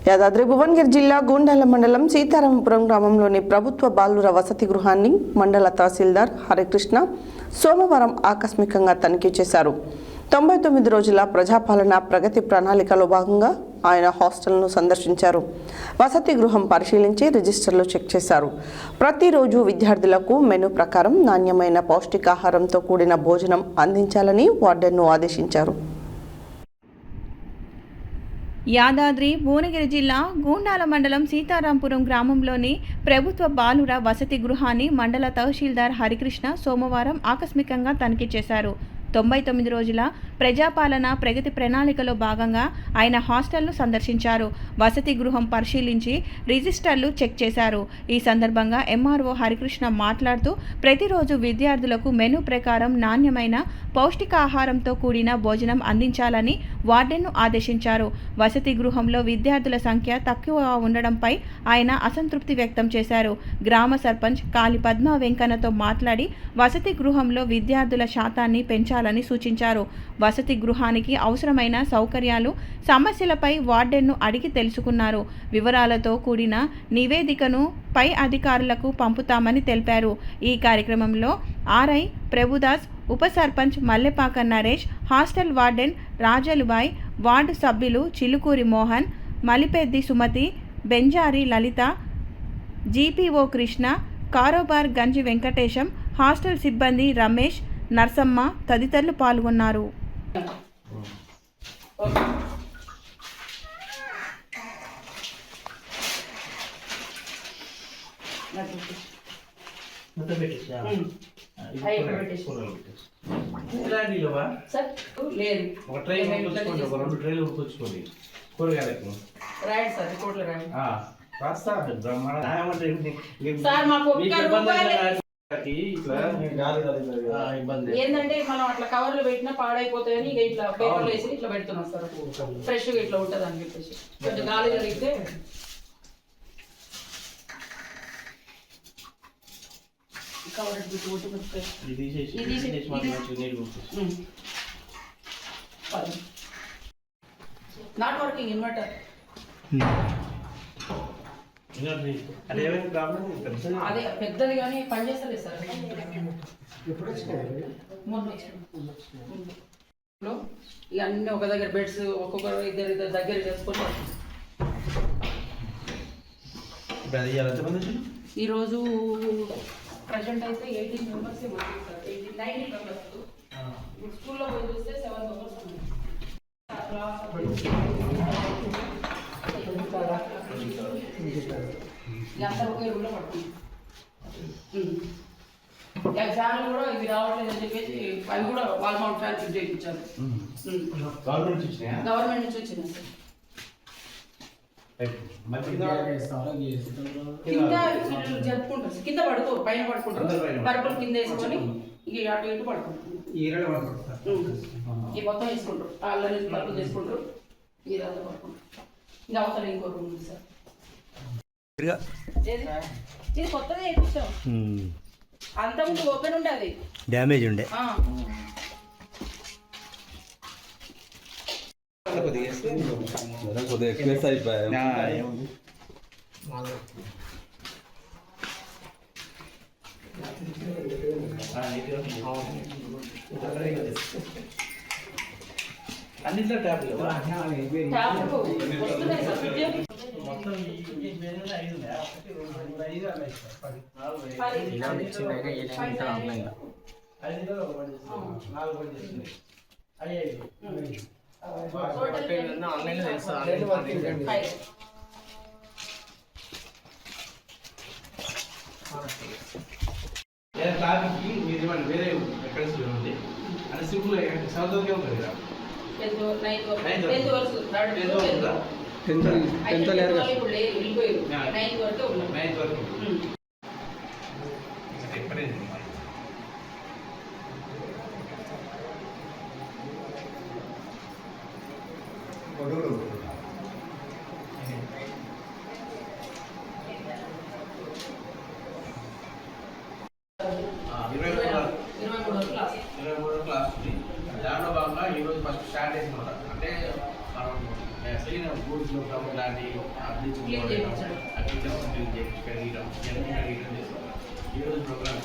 యాదాద్రి భువనగిరి జిల్లా గూండాల మండలం సీతారామపురం గ్రామంలోని ప్రభుత్వ బాలుర వసతి గృహాన్ని మండల తహసీల్దార్ హరికృష్ణ సోమవారం ఆకస్మికంగా తనిఖీ చేశారు. 99 రోజుల ప్రజాపాలన ప్రగతి ప్రణాళికలో భాగంగా ఆయన హాస్టల్ను సందర్శించారు. వసతి గృహం పరిశీలించి రిజిస్టర్లు చెక్ చేశారు. ప్రతిరోజు విద్యార్థులకు మెనూ ప్రకారం నాణ్యమైన పౌష్టికాహారంతో కూడిన భోజనం అందించాలని వార్డెన్ను ఆదేశించారు. యాదాద్రి భువనగిరి జిల్లా గూండాల మండలం సీతారాంపురం గ్రామంలోని ప్రభుత్వ బాలుర వసతి గృహాన్ని మండల తహసీల్దార్ హరికృష్ణ సోమవారం ఆకస్మికంగా తనిఖీ చేశారు. 99 రోజుల ప్రజాపాలన ప్రగతి ప్రణాళికలో భాగంగా ఆయన హాస్టల్ను సందర్శించారు. వసతి గృహం పరిశీలించి రిజిస్టర్లు చెక్ చేశారు. ఈ సందర్భంగా ఎంఆర్ఓ హరికృష్ణ మాట్లాడుతూ ప్రతిరోజు విద్యార్థులకు మెనూ ప్రకారం నాణ్యమైన పౌష్టికాహారంతో కూడిన భోజనం అందించాలని వార్డెన్ను ఆదేశించారు. వసతి గృహంలో విద్యార్థుల సంఖ్య తక్కువగా ఉండడంపై ఆయన అసంతృప్తి వ్యక్తం చేశారు. గ్రామ సర్పంచ్ కాళి పద్మ వెంకన్నతో మాట్లాడి వసతి గృహంలో విద్యార్థుల శాతాన్ని పెంచాలని సూచించారు. వసతి గృహానికి అవసరమైన సౌకర్యాలు సమస్యలపై వార్డెన్ను అడిగి తెలుసుకున్నారు. వివరాలతో కూడిన నివేదికను పై అధికారులకు పంపుతామని తెలిపారు. ఈ కార్యక్రమంలో ఆర్ఐ ప్రభుదాస్, ఉప sarpanch Mallepaka Naresh, hostel warden Rajalubai, ward సభ్యులు చిలుకూరి మోహన్, మలిపెద్ది సుమతి, బెంజారి లలిత, జీపీఓ కృష్ణ, కారోబార్ గంజి వెంకటేశం, హాస్టల్ సిబ్బంది రమేష్, నర్సమ్మ తదితరులు పాల్గొన్నారు. ఏంటంటే మనం అట్లా కవర్లు పెట్టినా పాడైపోతాయని ఇక ఇట్లా పేపర్లు వేసి ఇట్లా పెడుతున్నాం సార్. ఫ్రెష్ గా ఇట్లా ఉంటుంది అని చెప్పేసి కొంచెం గాలి కలిగితే కవర్ నాట్ వర్కింగ్ ఇన్వర్టర్. అదే పెద్దది కానీ పనిచేస్తలేదు సార్. ఇవన్నీ ఒక దగ్గర బెడ్స్ ఒక్కొక్కరు ఇద్దరు దగ్గర చేసుకొని ఈరోజు ప్రజెంట్ అయితే 18 మెంబర్స్ 19 మెంబర్స్. స్కూల్లో పోయి చూస్తే 7 మెంబర్స్ ఉన్నాయి. అంతా ఒకే రూమ్లో పడుతుంది. ఫ్యాన్లు కూడా ఇవి రావట్లేదు అని చెప్పేసి అవి కూడా వాల్ మౌంట్ ఫ్యాన్ ఫిట్ చేయించారు. గవర్నమెంట్ నుంచి వచ్చింది సార్. కింద జరుపుకుంటారు, కింద పడుకోరు, పైన పడుకుంటారు. పరుపులు కింద వేసుకొని ఇక అటు ఇటు పడుకుంటారు. ఇవి మొత్తం వేసుకుంటారు, వాళ్ళని పరుపులు చేసుకుంటారు, ఇదంతా పడుకుంటారు. ఇంకా అవతల ఇంకో రూమ్ ఉంది సార్. ఇది కొత్తగా చేయించాం. అంత ముందు ఓపెన్ ఉండే, అది డ్యామేజ్ ఉండే. కొద్దిగా ఎక్స్ప్రెస్ అయిపోయాయి. అన్నిట్లో ట్యాబ్లు ట్రాఫిక్కి మీరు ఇవ్వండి, వేరే ఎక్కడ ఉంది అని సింపుల్ సౌత్ ఉంటుంది కదా. దాంట్లో భాగంగా ఈరోజు ఫస్ట్ స్టార్ట్ చేసిన అంటే మనం క్లీన్ గూడ్స్ ఇలాంటి బ్లీచింగ్ Clean చేయించడం. కిచెన్స్ క్లీన్ చేసి కడిగడం ఇవన్నీ కడిగడం చేసి ఈరోజు ప్రోగ్రామ్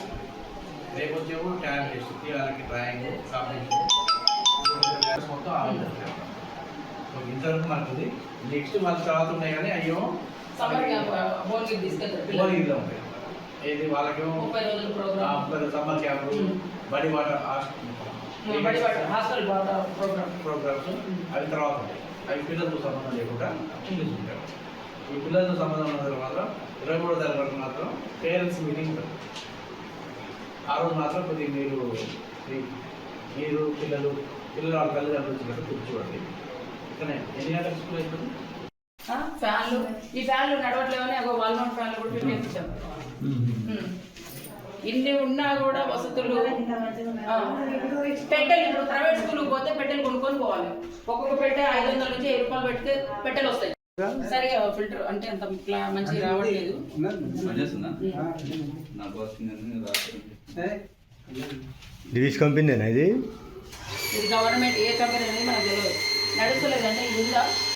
రేపు వచ్చేమో టాలెంట్ టెస్ట్ వాళ్ళకి డ్రాయింగ్ కాంపిటీషన్ మొత్తం ఆలోచించారు. ఇంతవరకు మనకు నెక్స్ట్ వాళ్ళ తర్వాత ఉన్నాయి కానీ అయ్యో సమ్మర్ క్యాంప్ భువనగిరి తీసుకెళ్తారు పిల్లలు. భువనగిరిలో ఉంటాయి. ఏది వాళ్ళకేమో 30 రోజుల ప్రోగ్రామ్, సమ్మర్ క్యాంపు బడి వాటర్ బడి హాస్టల్ ప్రోగ్రామ్. ప్రోగ్రామ్స్ అవి తర్వాత ఉంటాయి. అవి పిల్లలతో సంబంధం లేకుండా తీసుకుంటారు. ఈ పిల్లలతో సంబంధం ఉన్న మాత్రం 23వ తారీఖు వరకు మాత్రం పేరెంట్స్ మీటింగ్ ఉంటుంది. ఆ రోజు మాత్రం కొద్దిగా మీరు పిల్లలు వాళ్ళ తల్లిదండ్రులు వచ్చినట్టు కూర్చోండి. ఇక్కడనే ఎన్ని గంటలకు స్కూల్ అవుతుంది? ఫ్యాన్లు, ఈ ఫ్యాన్లు నడవట్లేవని ఒక వాల్మార్ట్ ఫ్యాన్లు కూడా ఫిట్ చేయించాం. ఇన్ని ఉన్నా కూడా వసతులు పెట్టెలు, ఇప్పుడు ప్రైవేట్ స్కూల్కి పోతే పెట్టెలు కొనుక్కొని పోవాలి. ఒక్కొక్క పెట్టె 500 నుంచి 1000 రూపాయలు పెడితే పెట్టెలు వస్తాయి. సరిగా ఫిల్టర్ అంటే అంత మంచిగా రావట్లేదు. డివిస్ కంపెనీనా ఇది? ఇది గవర్నమెంట్ ఏ కంపెనీ అనేది మనకు తెలియదు. నడుస్తలేదు అంటే ఇది ఉందా